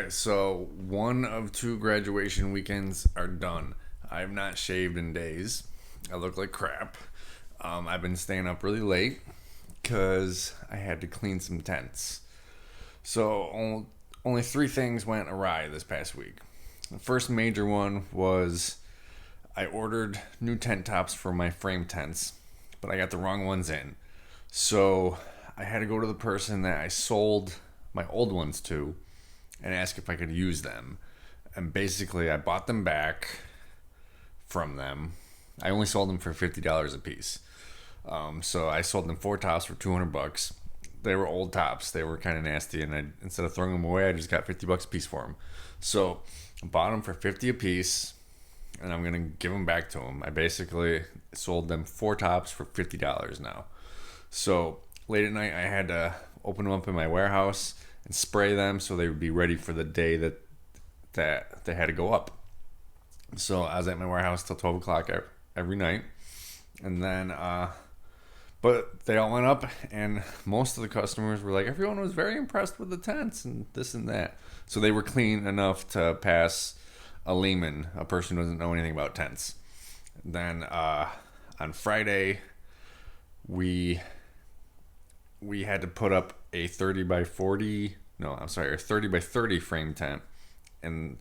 Okay, so one of two graduation weekends are done. I have not shaved in days. I look like crap. I've been staying up really late because I had to clean some tents. So only three things went awry this past week. The first major one was I ordered new tent tops for my frame tents, but I got the wrong ones in. So I had to go to the person that I sold my old ones to and ask if I could use them. And basically, I bought them back from them. I only sold them for $50 a piece. So I sold them four tops for $200. They were old tops. They were kind of nasty, and instead of throwing them away, I just got $50 a piece for them. So I bought them for 50 a piece, and I'm gonna give them back to them. I basically sold them four tops for $50 now. So late at night, I had to open them up in my warehouse and spray them so they would be ready for the day that they had to go up. So I was at my warehouse till 12 o'clock every night, and then but they all went up, and most of the customers were like, everyone was very impressed with the tents and this and that. So they were clean enough to pass a layman, a person who doesn't know anything about tents. Then on Friday, we had to put up a 30 by 40, no, I'm sorry, a 30 by 30 frame tent, and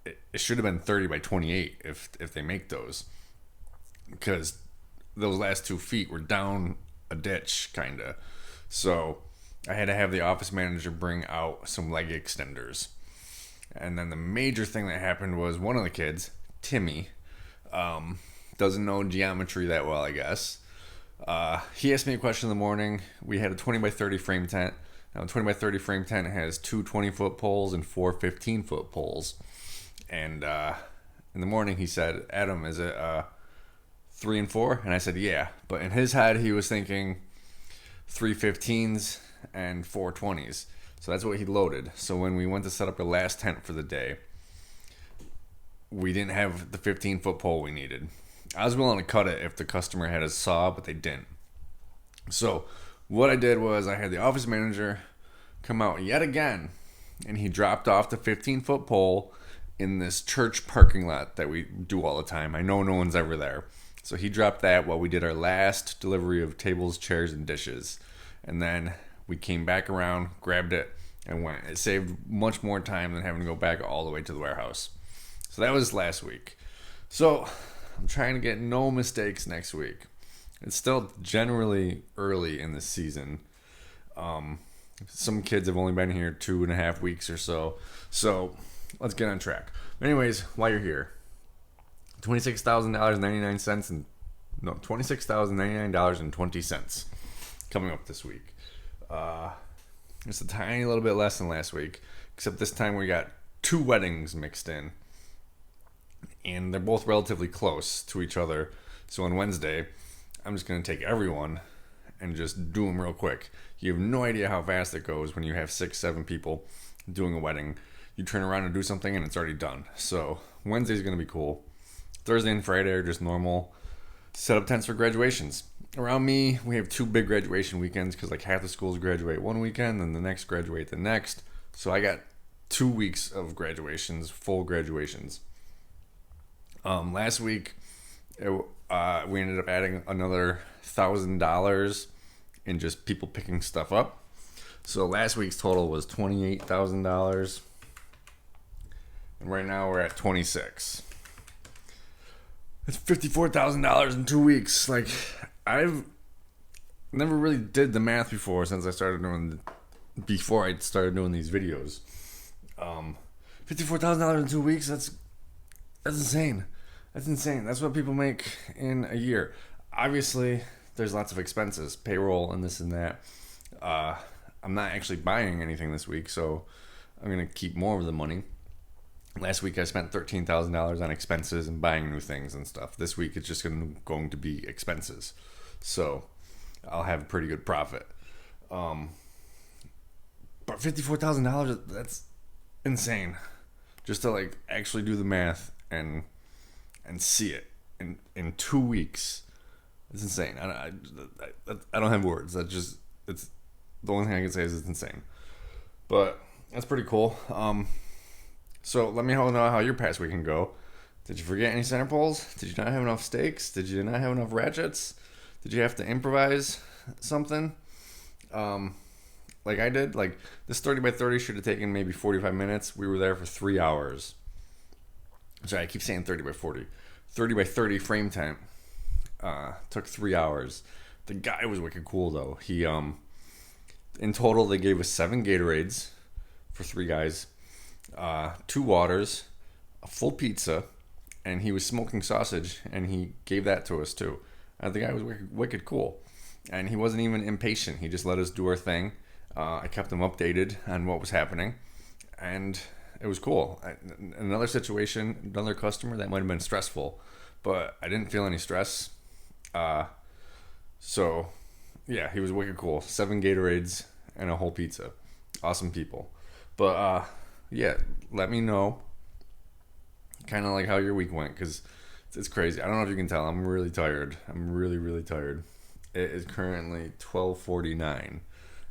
it should have been 30 by 28 if they make those, because those last 2 feet were down a ditch, kind of. So I had to have the office manager bring out some leg extenders. And then the major thing that happened was one of the kids, Timmy, doesn't know geometry that well, I guess. He asked me a question in the morning. We had a 20 by 30 frame tent. Now, a 20 by 30 frame tent has two 20-foot poles and four 15-foot poles. And in the morning, he said, Adam, is it 3 and 4? And I said, yeah. But in his head, he was thinking 3 15s and 4 20s. So that's what he loaded. So when we went to set up our last tent for the day, we didn't have the 15-foot pole we needed. I was willing to cut it if the customer had a saw, but they didn't. So what I did was I had the office manager come out yet again, and he dropped off the 15-foot pole in this church parking lot that we do all the time. I know no one's ever there. So he dropped that while we did our last delivery of tables, chairs, and dishes. And then we came back around, grabbed it, and went. It saved much more time than having to go back all the way to the warehouse. So that was last week. So I'm trying to get no mistakes next week. It's still generally early in the season. Some kids have only been here 2.5 weeks or so. So let's get on track. Anyways, while you're here, $26,099 and no, $26,099.20 coming up this week. It's a tiny little bit less than last week, except this time we got 2 weddings mixed in, and they're both relatively close to each other. So on Wednesday, I'm just going to take everyone and just do them real quick. You have no idea how fast it goes when you have 6-7 people doing a wedding. You turn around and do something and it's already done. So Wednesday's going to be cool. Thursday and Friday are just normal set up tents for graduations. Around me, we have 2 big graduation weekends because like half the schools graduate one weekend and the next graduate the next. So I got 2 weeks of graduations, full graduations. Last week, we ended up adding another $1,000 in just people picking stuff up. So last week's total was $28,000, and right now we're at 26. It's $54,000 in 2 weeks. Like, I've never really did the math before since I started doing before I started doing these videos. $54,000 in 2 weeks. That's insane. That's insane. That's what people make in a year. Obviously, there's lots of expenses, payroll and this and that. I'm not actually buying anything this week, so I'm gonna keep more of the money. Last week I spent $13,000 on expenses and buying new things and stuff. This week it's just going to be expenses. So I'll have a pretty good profit. But $54,000, that's insane. Just to like actually do the math and see it in 2 weeks. It's insane. I don't have words. It's the only thing I can say is it's insane. But That's pretty cool. So let me know how your past week can go. Did you forget any center poles? Did you not have enough stakes? Did you not have enough ratchets? Did you have to improvise something? Um, like I did. Like this 30 by 30 should have taken maybe 45 minutes. We were there for 3 hours. Sorry, I keep saying 30 by 40. 30 by 30 frame time. Took 3 hours. The guy was wicked cool though. He in total they gave us 7 Gatorades for 3 guys, 2 waters, a full pizza, and he was smoking sausage, and he gave that to us too. The guy was wicked cool, and he wasn't even impatient. He just let us do our thing. I kept him updated on what was happening, and it was cool. Another situation, another customer that might have been stressful, but I didn't feel any stress. So, yeah, he was wicked cool. 7 Gatorades and a whole pizza. Awesome people. But yeah, let me know kind of like how your week went, because it's crazy. I don't know if you can tell. I'm really tired. I'm really, really tired. It is currently 12:49.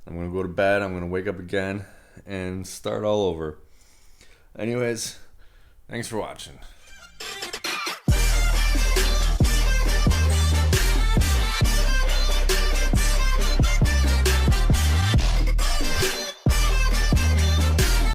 I'm going to go to bed. I'm going to wake up again and start all over. Anyways, thanks for watching.